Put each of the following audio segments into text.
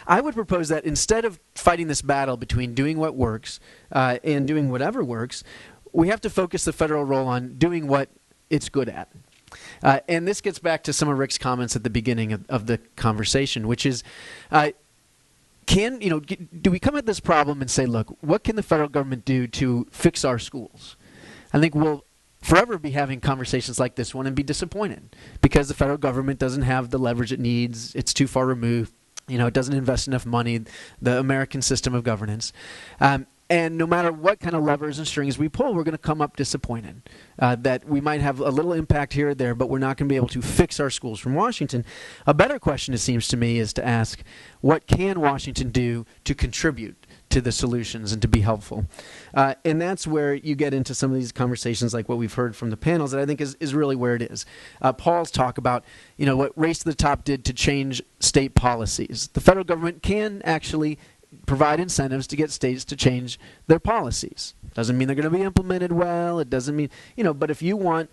I would propose that instead of fighting this battle between doing what works and doing whatever works, we have to focus the federal role on doing what it's good at. And this gets back to some of Rick's comments at the beginning of the conversation, which is, do we come at this problem and say, look, what can the federal government do to fix our schools? I think we'll forever be having conversations like this one and be disappointed because the federal government doesn't have the leverage it needs. It's too far removed. It doesn't invest enough money, the American system of governance. And no matter what kind of levers and strings we pull, we're going to come up disappointed that we might have a little impact here or there, but we're not going to be able to fix our schools from Washington. A better question, it seems to me, is to ask, what can Washington do to contribute to the solutions and to be helpful? And that's where you get into some of these conversations like what we've heard from the panels that I think is really where it is. Paul's talk about what Race to the Top did to change state policies. The federal government can actually provide incentives to get states to change their policies. Doesn't mean they're going to be implemented well. It doesn't mean, but if you want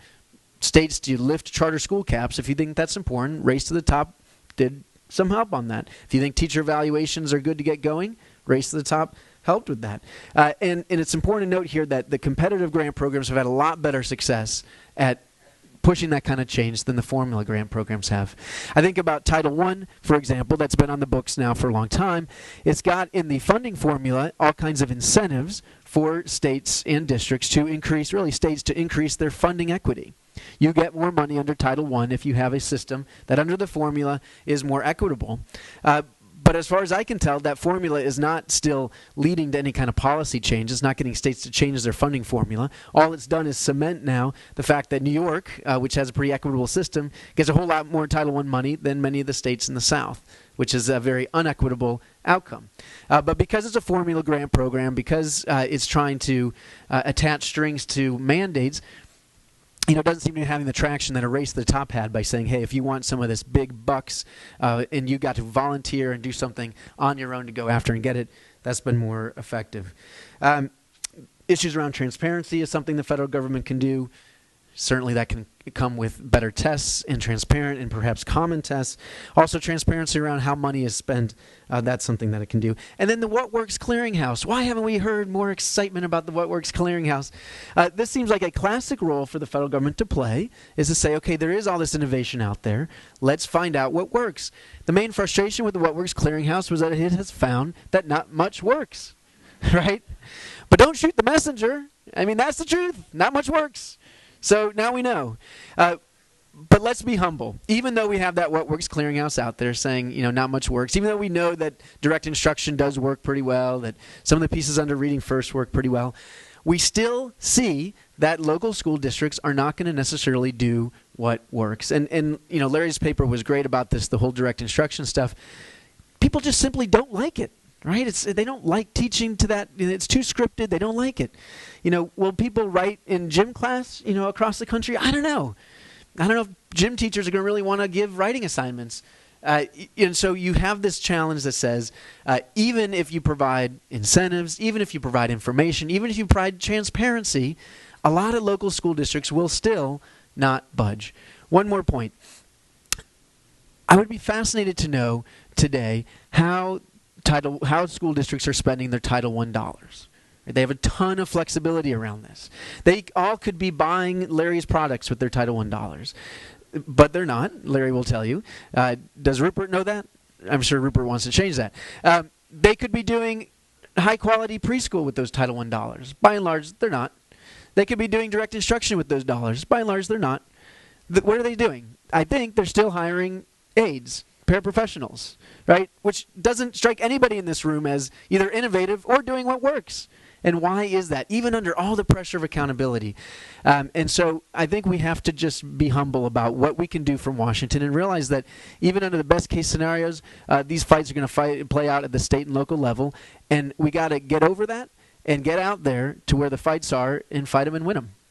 states to lift charter school caps, if you think that's important, Race to the Top did some help on that. If you think teacher evaluations are good to get going, Race to the Top helped with that. And it's important to note here that the competitive grant programs have had a lot better success at pushing that kind of change than the formula grant programs have. I think about Title I, for example, that's been on the books now for a long time. It's got in the funding formula all kinds of incentives for states and districts to increase their funding equity. You get more money under Title I if you have a system that under the formula is more equitable. But as far as I can tell, that formula is not still leading to any kind of policy change. It's not getting states to change their funding formula. All it's done is cement now the fact that New York, which has a pretty equitable system, gets a whole lot more Title I money than many of the states in the South, which is a very unequitable outcome. But because it's a formula grant program, because it's trying to attach strings to mandates, it doesn't seem to be having the traction that a Race to the Top had by saying, hey, if you want some of this big bucks and you got to volunteer and do something on your own to go after and get it, that's been more effective. Issues around transparency is something the federal government can do. Certainly that can come with better tests and transparent and perhaps common tests. Also transparency around how money is spent. That's something that it can do. And then the What Works Clearinghouse. Why haven't we heard more excitement about the What Works Clearinghouse? This seems like a classic role for the federal government to play, is to say, okay, there is all this innovation out there. Let's find out what works. The main frustration with the What Works Clearinghouse was that it has found that not much works, right? But don't shoot the messenger. I mean, that's the truth. Not much works. So now we know. But let's be humble. Even though we have that What Works Clearinghouse out there saying, not much works, even though we know that direct instruction does work pretty well, that some of the pieces under Reading First work pretty well, we still see that local school districts are not going to necessarily do what works. And Larry's paper was great about this, the whole direct instruction stuff. People just simply don't like it. Right? They don't like teaching to that. It's too scripted. They don't like it. Will people write in gym class, across the country? I don't know. I don't know if gym teachers are going to really want to give writing assignments. And so you have this challenge that says, even if you provide incentives, even if you provide information, even if you provide transparency, a lot of local school districts will still not budge. One more point. I would be fascinated to know today how school districts are spending their Title I dollars. They have a ton of flexibility around this. They all could be buying Larry's products with their Title I dollars, but they're not. Larry will tell you. Does Rupert know that? I'm sure Rupert wants to change that. They could be doing high-quality preschool with those Title I dollars. By and large, they're not. They could be doing direct instruction with those dollars. By and large, they're not. What are they doing? I think they're still hiring aides, paraprofessionals, right? Which doesn't strike anybody in this room as either innovative or doing what works. And why is that? Even under all the pressure of accountability. And so I think we have to just be humble about what we can do from Washington and realize that even under the best case scenarios, these fights are going to play out at the state and local level. And we got to get over that and get out there to where the fights are and fight them and win them.